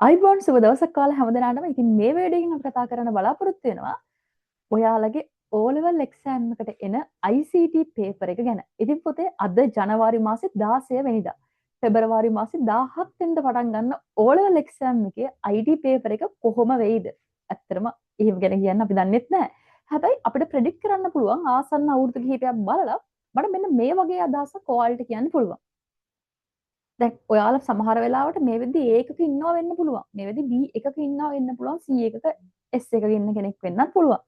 අයිබෝන් සුබ දවසක් කාලා හැමදෙනාටම. ඉතින් මේ වීඩියෝ එකෙන් අපි කතා කරන්න බලාපොරොත්තු වෙනවා ඔයාලගේ O level exam එකට එන ICT paper එක ගැන. ඉතින් පුතේ අද ජනවාරි මාසේ 16 වෙනිදා පෙබරවාරි මාසේ 17 වෙනිදා පටන් ගන්න O level exam එකේ ID paper එක කොහොම වෙයිද? ඇත්තටම එහෙම ගැන කියන්න අපි දන්නෙත් නැහැ. හැබැයි අපිට ප්‍රෙඩික්ට් කරන්න පුළුවන් ආසන්න අවුරුදු කිහිපයක් බලලා මට මෙන්න මේ වගේ අදහසක් ඔයාලට කියන්න පුළුවන්. දැන් ඔයාලා සමහර වෙලාවට මේ වෙද්දි A එකක ඉන්නවා වෙන්න පුළුවන්. මේ වෙද්දි B එකක ඉන්නවා වෙන්න පුළුවන්. C එකක S එකක ඉන්න කෙනෙක් වෙන්නත් පුළුවන්.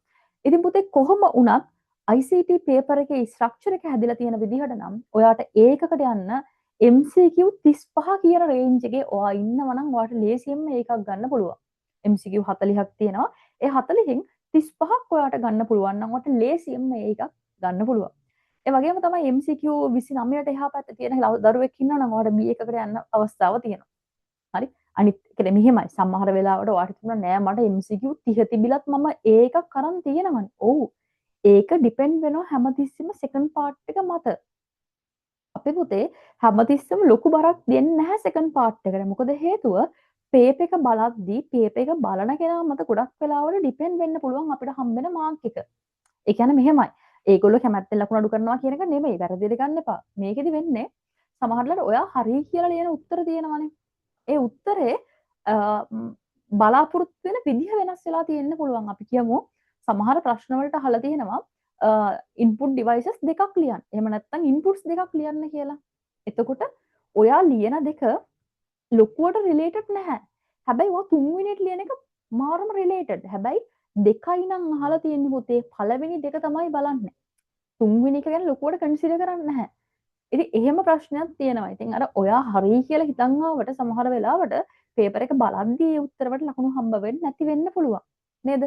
ඉතින් පුතේ කොහොම වුණත් ICT paper එකේ structure එක හැදිලා තියෙන විදිහට නම් ඔයාට A එකකට යන්න MCQ 35 කියන range එකේ ඔයා ඉන්නවා නම් ඔයාට ලේසියෙන්ම ඒකක් ගන්න පුළුවන්. MCQ 40ක් තියෙනවා. ඒ 40කින් 35ක් ඔයාට ගන්න පුළුවන් නම් ඔයාට ලේසියෙන්ම ඒකක් ගන්න පුළුවන්. ඒ වගේම තමයි MCQ 29ට එහා පැත්තේ තියෙන දරුවෙක් ඉන්නවා නම් ඔයාලට B එකකට යන්න අවස්ථාව තියෙනවා. හරි? අනිත් කියන්නේ මෙහෙමයි. සමහර වෙලාවට ඔයාලට තුන නෑ මට MCQ 30 තිබිලත් මම A එකක් කරන් තියෙනවනේ. ඔව්. ඒක ඩිපෙන්ඩ් වෙනවා හැමතිස්සෙම සෙකන්ඩ් පාර්ට් එක මත. අපේ පුතේ හැමතිස්සෙම ලොකු බරක් දෙන්නේ නැහැ සෙකන්ඩ් පාර්ට් එකට. මොකද හේතුව පේපර් එක බලද්දී පේපර් එක බලන කෙනා මත ගොඩක් වෙලාවට ඩිපෙන්ඩ් වෙන්න පුළුවන් අපිට හම්බෙන මාර්ක් එක. ඒ කියන්නේ මෙහෙමයි. ඒගොල්ලෝ කැමැත්තෙන් ලකුණු අඩු කරනවා කියන එක නෙමෙයි. වැරදියට ගන්න එපා. මේකෙදි වෙන්නේ සමහරවිට ඔයා හරි කියලා ලියන උත්තර තියෙනවනේ. ඒ උත්තරේ බලාපොරොත්තු වෙන විදිහ වෙනස් වෙලා තියෙන්න පුළුවන්. අපි කියමු සමහර ප්‍රශ්න වලට අහලා තියෙනවා input devices දෙකක් ලියන්න. එහෙම නැත්නම් inputs දෙකක් ලියන්න කියලා. එතකොට ඔයා ලියන දෙක ලොකුවට රිලේටඩ් නැහැ. හැබැයි ඔයා තුන්වෙනියට ලියන එක මාරම රිලේටඩ්. හැබැයි දෙකයි නම් අහලා තියෙන්නේ පුතේ පළවෙනි දෙක තමයි බලන්නේ. තුන්වෙනි එක ගැන ලොකුවට කන්සිඩර් කරන්නේ නැහැ. ඉතින් එහෙම ප්‍රශ්නයක් තියෙනවා. ඉතින් අර ඔයා හරි කියලා හිතන් ආවට සමහර වෙලාවට පේපර් එක බලද්දී ඒ උත්තරවලට ලකුණු හම්බ වෙන්නේ නැති වෙන්න පුළුවන්. නේද?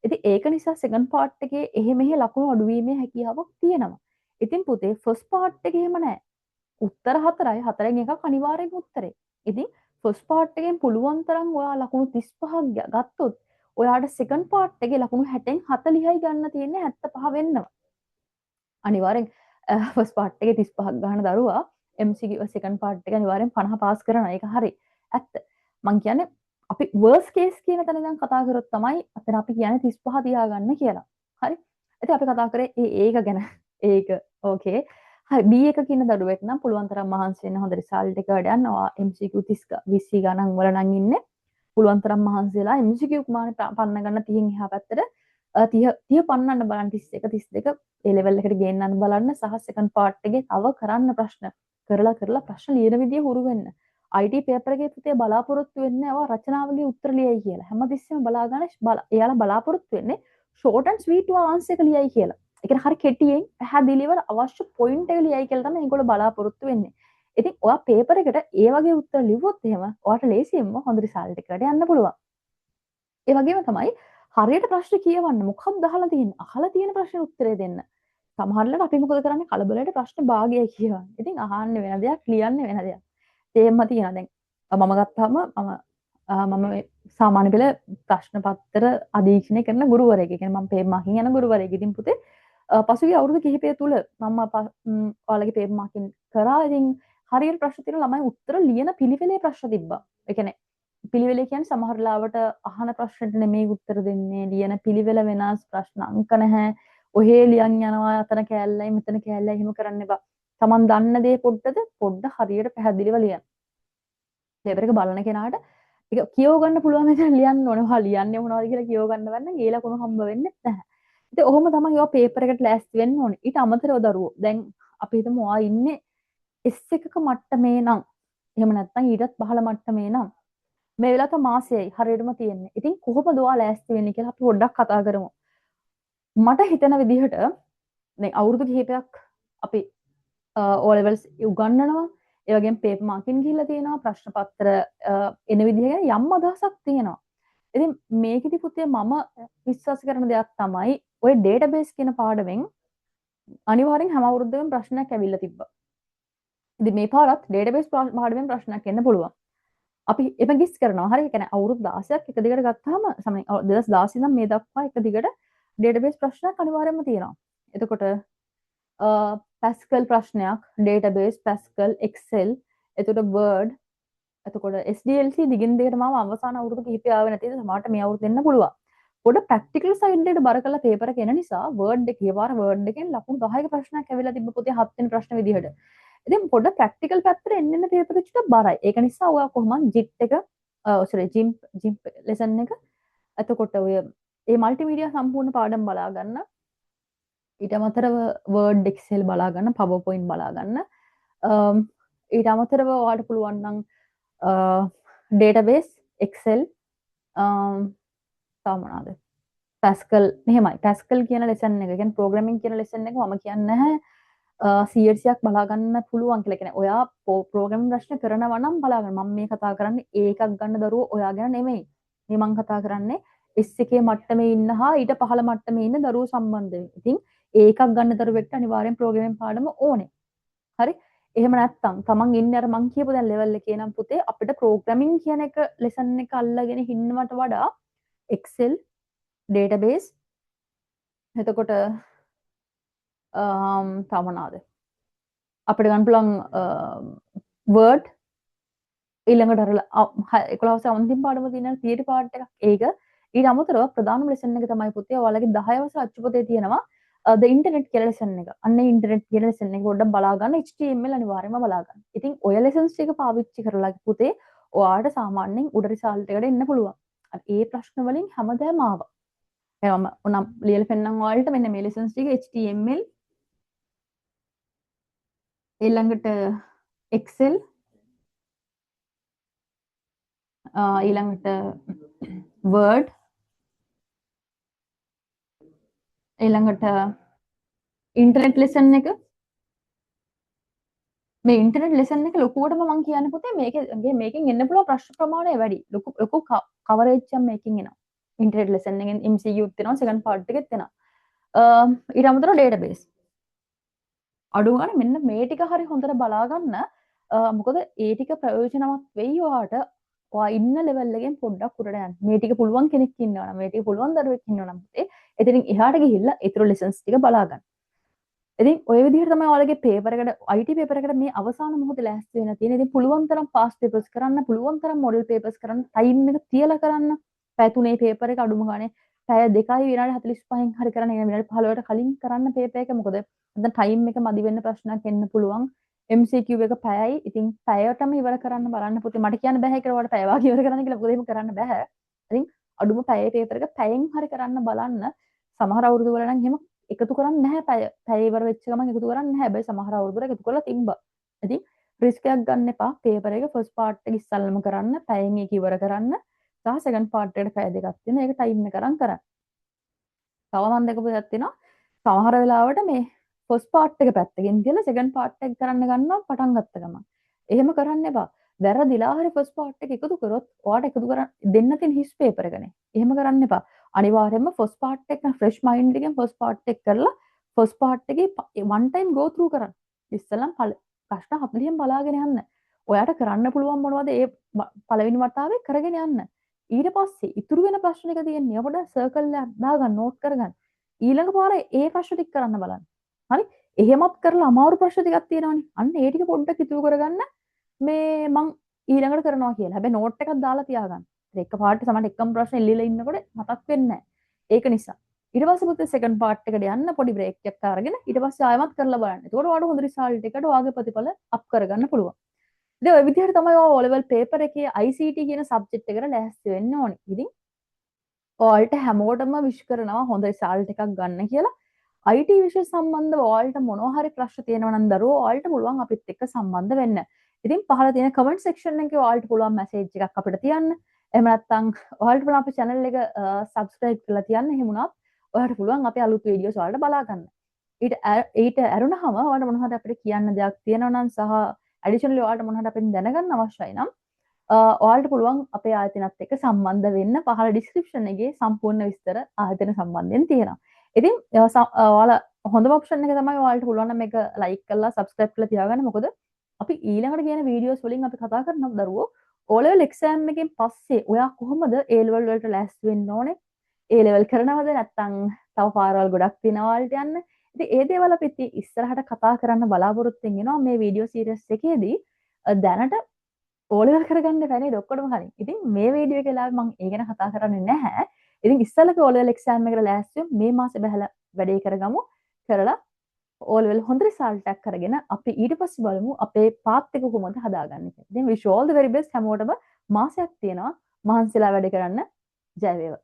ඉතින් ඒක නිසා සෙකන්ඩ් පාර්ට් එකේ එහෙ ලකුණු අඩු වීමේ හැකියාවක් තියෙනවා. ඉතින් පුතේ ෆස්ට් පාර්ට් එකේ එහෙම නැහැ. උත්තර 4යි 4න් එකක් අනිවාර්යෙන් උත්තරේ. ඉතින් ෆස්ට් පාර්ට් එකෙන් පුළුවන් තරම් ඔයා ලකුණු 35ක් ගත්තොත් ඔයාට සෙකන්ඩ් පාර්ට් එකේ ලකුණු 60න් 40යි ගන්න තියෙන්නේ 75 වෙන්නවා. අනිවාර්යෙන් ෆස්ට් පාර්ට් එකේ 35ක් ගන්න දරුවා MCQ සෙකන්ඩ් පාර්ට් එක අනිවාර්යෙන් 50 පාස් කරනවා. ඒක හරි. ඇත්ත. මං කියන්නේ අපි වර්ස් කේස් කියන තැන දැන් කතා කරොත් තමයි අතන අපි කියන්නේ 35 තියාගන්න කියලා. හරි? ඉතින් අපි කතා කරේ ඒක ගැන. ඒක ඕකේ. හරි B එකක ඉන්න දරුවෙක් නම් පුළුවන් තරම් මහන්සි වෙන්න හොඳ රිසල්ට් එකකට යනවා. MCQ 30 20 ගණන් වල නම් ඉන්නේ. පුළුවන් තරම් මහන්සි වෙලා MCQ මාන පන්න ගන්න 30න් එහා පැත්තට 30 පන්නන්න බලන්න 31 32 ඒ ලෙවල් එකට ගෙන්නන්න බලන්න සහ සෙකන්ඩ් පාර්ට් එකේ තව කරන්න ප්‍රශ්න කරලා ප්‍රශ්න ලියන විදිය හුරු වෙන්න. IT පේපර් එකේ පුතේ බලාපොරොත්තු වෙන්නේ අව රචනාවලිය උත්තර ලියයි කියලා. හැමතිස්සෙම බලාගෙන එයාලා බලාපොරොත්තු වෙන්නේ short and sweet answer එක ලියයි කියලා. ඒ කියන්නේ හරි කෙටියෙන් පැහැදිලිව අවශ්‍ය පොයින්ට් එක ලියයි කියලා තමයි ඒගොල්ලෝ බලාපොරොත්තු වෙන්නේ. ඉතින් ඔයා පේපර් එකට ඒ වගේ උත්තර ලිව්වොත් එහෙම ඔයාට ලේසියෙන්ම හොඳ රිසල්ට් එකකට යන්න පුළුවන්. ඒ වගේම තමයි හරියට ප්‍රශ්න කියවන්න මොකක්ද අහලා තියෙන්නේ? අහලා තියෙන ප්‍රශ්නේ උත්තරේ දෙන්න. සමහරවිට අපි මොකද කරන්නේ කලබලයට ප්‍රශ්න භාගය කියවන්නේ. ඉතින් අහන්නේ වෙන දෙයක්, ලියන්නේ වෙන දෙයක්. තේම්ම තියෙනවා දැන්. මම ගත්තාම මම සාමාන්‍ය පෙළ ප්‍රශ්න පත්‍ර අධීක්ෂණය කරන ගුරුවරයෙක්. ඒ කියන්නේ මම පේපර් මාකින් යන ගුරුවරයෙක්. ඉතින් පුතේ පසුගිය අවුරුදු කිහිපය තුල මම ඔයාලගේ පේපර් මාකින් කරා. ඉතින් හරියට ප්‍රශ්න තියෙන ළමයි උත්තර ලියන පිළිවෙලේ ප්‍රශ්න තිබ්බා. ඒ කියන්නේ පිළිවෙල කියන්නේ සමහර ලාවට අහන ප්‍රශ්නෙට නෙමෙයි උත්තර දෙන්නේ ලියන පිළිවෙල වෙනස් ප්‍රශ්න අංක නැහැ ඔහේ ලියන් යනවා අතන කෑල්ලයි මෙතන කෑල්ලයි එහෙම කරන්න එපා. Taman දන්න දේ පොඩ්ඩ හරියට පැහැදිලිව ලියන්න. පේපර් එක බලන කෙනාට ඒක කියව ගන්න පුළුවන් විදිහට ලියන්න ඕනේ. ඔයා ලියන්නේ මොනවද කියලා කියව ගන්න බැන්න ඒ ලකුණු හම්බ වෙන්නේ නැහැ. ඉතින් ඔහොම තමයි ඔයා පේපර් එකට ලෑස්ති වෙන්න ඕනේ. ඊට අමතරව දරුවෝ දැන් අපි හිතමු ඔයා ඉන්නේ S එකක මට්ටමේ නම් එහෙම නැත්නම් ඊටත් පහළ මට්ටමේ නම් මේ වෙලාවට මාසෙයි හරියටම තියෙන්නේ. ඉතින් කොහොමද ඔයා ලෑස්ති වෙන්නේ කියලා අපි පොඩ්ඩක් කතා කරමු. මට හිතෙන විදිහට දැන් අවුරුදු කිහිපයක් අපි O levels උගන්වනවා. ඒ වගේම පේපර් මාකින් ගිහිල්ලා තියෙනවා. ප්‍රශ්න පත්‍ර එන විදිහ ගැන යම් අදහසක් තියෙනවා. ඉතින් මේකෙදි පුතේ මම විශ්වාස කරන දෙයක් තමයි ඔය ඩේටාබේස් කියන පාඩමෙන් අනිවාර්යෙන් හැම අවුරුද්දකම ප්‍රශ්නයක් ඇවිල්ලා තිබ්බා. ඉතින් මේ පාරත් ඩේටාබේස් පාඩමෙන් ප්‍රශ්නයක් එන්න පුළුවන්. අපි එම ගිස් කරනවා. හරි. ඒ කියන්නේ අවුරුදු 16ක් එක දිගට ගත්තාම සමහර 2016 ඉඳන් මේ දක්වා එක දිගට ඩේටාබේස් ප්‍රශ්නයක් අනිවාර්යයෙන්ම තියෙනවා. එතකොට Pascal ප්‍රශ්නයක්, database, Pascal, Excel, එතකොට Word, එතකොට SDLC දිගින් දිගටම අවසාන අවුරුදු කිහිපය ආවේ නැතිද සමහරට මේ අවුරුද්ද එන්න පුළුවන්. පොඩ ප්‍රැක්ටිකල් සයිඩ් එකට බර කරලා පේපර් එක එන නිසා වර්ඩ් එක කියපාර වර්ඩ් එකෙන් ලකුණු 10ක ප්‍රශ්නයක් ඇවිල්ලා තිබ්බ පොතේ 7 වෙනි ප්‍රශ්න විදිහට. ඉතින් පොඩ ප්‍රැක්ටිකල් පැත්තට එන්න පේපර් එක චුට්ටක් බරයි. ඒක නිසා ඔයා කොහොමද JIT එක ජිම්ප් ලෙසන් එක එතකොට ඔය ඒ මල්ටිමීඩියා සම්පූර්ණ පාඩම් බලා ගන්න. ඊට අමතරව වර්ඩ් එක්සෙල් බලා ගන්න, PowerPoint බලා ගන්න. ඊට අමතරව ඔයාලට පුළුවන් නම් database Excel තව මොනවාද? Pascal මෙහෙමයි. Pascal කියන ලෙසන් එක, කියන්නේ programming කියන ලෙසන් එක මම කියන්නේ නැහැ 100ක් බලා ගන්න පුළුවන් කියලා. කියන්නේ ඔයා programming ප්‍රශ්න කරනවා නම් බලා ගන්න. මම මේ කතා කරන්නේ ඒකක් ගන්න දරුවෝ ඔයා ගැන නෙමෙයි. මේ මම කතා කරන්නේ S1 මට්ටමේ ඉන්න හා ඊට පහළ මට්ටමේ ඉන්න දරුවෝ සම්බන්ධයෙන්. ඉතින් ඒකක් ගන්න දරුවෙක්ට අනිවාර්යෙන් programming පාඩම ඕනේ. හරි? එහෙම නැත්තම් තමන් ඉන්නේ අර මං කියපු දැන් ලෙවල් එකේ නම් පුතේ අපිට programming කියන එක ලෙසන් එක අල්ලගෙන ඉන්නවට වඩා Excel database එතකොට තව මොනවාද අපිට ගන්න පුළුවන් word ඊළඟට අර 11 අන්තිම පාඩම තියෙන theory part එකක් ඒක ඊට අමතරව ප්‍රධානම ලෙසන් එක තමයි පුතේ ඔයාලගේ 10 වසර අච්චු පොතේ තියෙනවා the internet කියලා ලෙසන් එක. අන්න internet කියලා ලෙසන් එක පොඩ්ඩක් බලා ගන්න HTML අනිවාර්යයෙන්ම බලා ගන්න. ඉතින් ඔය lessons ටික පාවිච්චි කරලා පුතේ ඔයාලට සාමාන්‍යයෙන් උඩ result එකට එන්න පුළුවන්. ඒ ප්‍රශ්න වලින් හැමදාම ආවා. මම උනම් ලියලා පෙන්නම් ඔයාලට මෙන්න මේ lessons ටික HTML ඊළඟට Excel ඊළඟට Word ඊළඟට ඉන්ටර්නෙට් ලෙසන් එක මේ ඉන්ටර්නෙට් ලෙසන් එක ලොකුවටම මම කියන්නේ පුතේ මේකෙන් එන්න පුළුවන් ප්‍රශ්න ප්‍රමාණය වැඩි ලොකු කවරේජ් එකක් මේකෙන් එනවා ඉන්ටර්නෙට් ලෙසන් එකෙන් MCQ තියෙනවා සෙකන්ඩ් පාර්ට් එකෙත් එනවා ඊට අමතරව ඩේටාබේස් අඩු ගන්න මෙන්න මේ ටික හරි හොඳට බලා ගන්න මොකද ඒ ටික ප්‍රයෝජනවත් වෙයි ඔයාට ඔයා ඉන්න ලෙවල් එකෙන් පොඩ්ඩක් උඩට යන්න මේ ටික පුළුවන් කෙනෙක් ඉන්නවා නම් මේ ටික පුළුවන් දරුවෙක් ඉන්නවා නම් පුතේ එතනින් එහාට ගිහිල්ලා ඊටු ලෙසන්ස් ටික බලා ගන්න ඉතින් ඔය විදිහට තමයි ඔයාලගේ පේපර් එකට IT පේපර් එකට මේ අවසාන මොහොතේ ලෑස්ති වෙන්න තියෙන. ඉතින් පුළුවන් තරම් පාස් පේපර්ස් කරන්න, පුළුවන් තරම් මොඩල් පේපර්ස් කරන්න, ටයිම් එක තියලා කරන්න. පැය 3 පේපර් එක අඩුම ගානේ පැය 2යි විනාඩි 45න් හරි කරන්න. ඒ විනාඩි 15ට කලින් කරන්න පේපර් එක. මොකද දැන් ටයිම් එක මදි වෙන්න ප්‍රශ්නයක් එන්න පුළුවන්. MCQ එක පැයයි. ඉතින් පැයටම ඉවර කරන්න බලන්න පුතේ. මට කියන්න බෑ කියලා ඔයාලට පැය වාගේ ඉවර කරන්න කියලා. මොකද එහෙම කරන්න බෑ. ඉතින් අඩුම පැයේ පේපර් එක පැයෙන් හරි කරන්න බලන්න. සමහර අවුරුදු වල නම් එහෙම එකතු කරන්නේ නැහැ පැය ඉවර වෙච්ච ගමන් එකතු කරන්නේ නැහැ. හැබැයි සමහර අවුරුදු වල එකතු කරලා තිබ්බා. ඉතින් රිස්ක් එකක් ගන්න එපා. පේපර් එක ෆස්ට් පාර්ට් එක ඉස්සල්ලාම කරන්න, පැයෙන් ඒක ඉවර කරන්න. සහ සෙකන්ඩ් පාර්ට් එකට පැය දෙකක් තියෙනවා. ඒක ටයිම් එක කරන් කරන්න. තව මම දැකපු දෙයක් තියෙනවා. සමහර වෙලාවට මේ ෆස්ට් පාර්ට් එක පැත්තකින් තියලා සෙකන්ඩ් පාර්ට් එක කරන්න ගන්නවා පටන් ගත්ත ගමන්. එහෙම කරන්න එපා. වැරදිලා හරි ෆස්ට් පාර්ට් එක එකතු කරොත් ඔයාට එකතු කරන්න දෙන්න තියෙන හිස් පේපර් එකනේ. එහෙම කරන්න එපා. අනිවාර්යයෙන්ම ෆස්ට් පාර්ට් එක ෆ්‍රෙෂ් මයින්ඩ් එකෙන් ෆස්ට් පාර්ට් එක කරලා ෆස්ට් පාර්ට් එකේ වන් ටයිම් ගෝ ත්‍රූ කරන්න. ඉස්සෙල්ලම ප්‍රශ්න 40න් බලාගෙන යන්න. ඔයාට කරන්න පුළුවන් මොනවද ඒ පළවෙනි වතාවේ කරගෙන යන්න. ඊට පස්සේ ඉතුරු වෙන ප්‍රශ්න ටික තියෙන්නේ අපිට සර්කල් එකක් දාගන්න නෝට් කරගන්න. ඊළඟ පාරේ ඒ ප්‍රශ්න ටික කරන්න බලන්න. හරි? එහෙමත් කරලා අමාරු ප්‍රශ්න ටිකක් තියෙනවනේ. අන්න ඒ ටික පොඩ්ඩක් ඉතුරු කරගන්න. මේ මං ඊළඟට කරනවා කියලා. හැබැයි නෝට් එකක් දාලා තියාගන්න. ඒක පාර්ට් සමහර එකම ප්‍රශ්න එල්ලීලා ඉන්නකොට මතක් වෙන්නේ නැහැ. ඒක නිසා. ඊට පස්සේ පුතේ සෙකන්ඩ් පාර්ට් එකට යන්න පොඩි බ්‍රේක් එකක් අරගෙන ඊට පස්සේ ආයෙමත් කරලා බලන්න. එතකොට ඔයාලට හොඳ රිසල්ට් එකකට ඔයාගේ ප්‍රතිඵල අප් කරගන්න පුළුවන්. ඉතින් ඔය විදිහට තමයි ඔය O level paper එකේ ICT කියන සබ්ජෙක්ට් එකට ලෑස්ති වෙන්න ඕනේ. ඉතින් ඔයාලට හැමෝටම විශ් කරනවා හොඳ රිසල්ට් එකක් ගන්න කියලා. IT විෂය සම්බන්ධව ඔයාලට මොනවා හරි ප්‍රශ්න තියෙනවා නම් දරුවෝ ඔයාලට පුළුවන් අපිත් එක්ක සම්බන්ධ වෙන්න. ඉතින් පහළ තියෙන කමෙන්ට් සෙක්ෂන් එකේ ඔයාලට පුළුවන් මැසේජ් එකක් අපිට තියන්න. එහෙම නැත්නම් ඔයාලට පුළුවන් අපේ channel එක subscribe කරලා තියන්න. එහෙම වුණත් ඔයාලට පුළුවන් අපේ අලුත් වීඩියෝස් ඔයාලට බලා ගන්න. ඊට ඇරුණාම ඔයාලට මොනවා හරි අපිට කියන්න දෙයක් තියෙනවා නම් සහ additionally ඔයාලට මොනවා හරි අපෙන් දැනගන්න අවශ්‍යයි නම් ඔයාලට පුළුවන් අපේ ආයතනත් එක්ක සම්බන්ධ වෙන්න. පහළ description එකේ සම්පූර්ණ විස්තර ආයතන සම්බන්ධයෙන් තියෙනවා. ඉතින් ඔයාලා හොඳම ඔප්ෂන් එක තමයි ඔයාලට පුළුවන් නම් මේක ලයික් කරලා subscribe කරලා තියාගන්න. මොකද අපි ඊළඟට කියන වීඩියෝස් වලින් අපි කතා කරන දරුවෝ O level exam එකෙන් පස්සේ ඔයා කොහොමද A level වලට ලෑස්ති වෙන්න ඕනේ? A level කරනවද නැත්නම් තව පාරවල් ගොඩක් තියෙනවා වලට යන්න. ඉතින් ඒ දේවල් අපි ඉස්සරහට කතා කරන්න බලාපොරොත්තු වෙනවා මේ වීඩියෝ සීරීස් එකේදී. දැනට ඕලෙවල් කරගන්න බෑ නේද ඔක්කොටම කලින්. ඉතින් මේ වීඩියෝ එකේ ලාවේ මම ඒ ගැන කතා කරන්නේ නැහැ. ඉතින් ඉස්සෙල්ලා ඕලෙවල් එක්සෑම් එකට ලෑස්ති වෙමු. මේ මාසේ බහලා වැඩේ කරගමු. කරලා ඕලෙවල් හොඳ රිසල්ට් එකක් කරගෙන අපි ඊට පස්සේ බලමු අපේ පාත් එක කොහොමද හදාගන්නේ කියලා. ඉතින් wish you all the very best හැමෝටම මාසයක් තියෙනවා මහන්සිලා වැඩ කරන්න. ජය වේවා.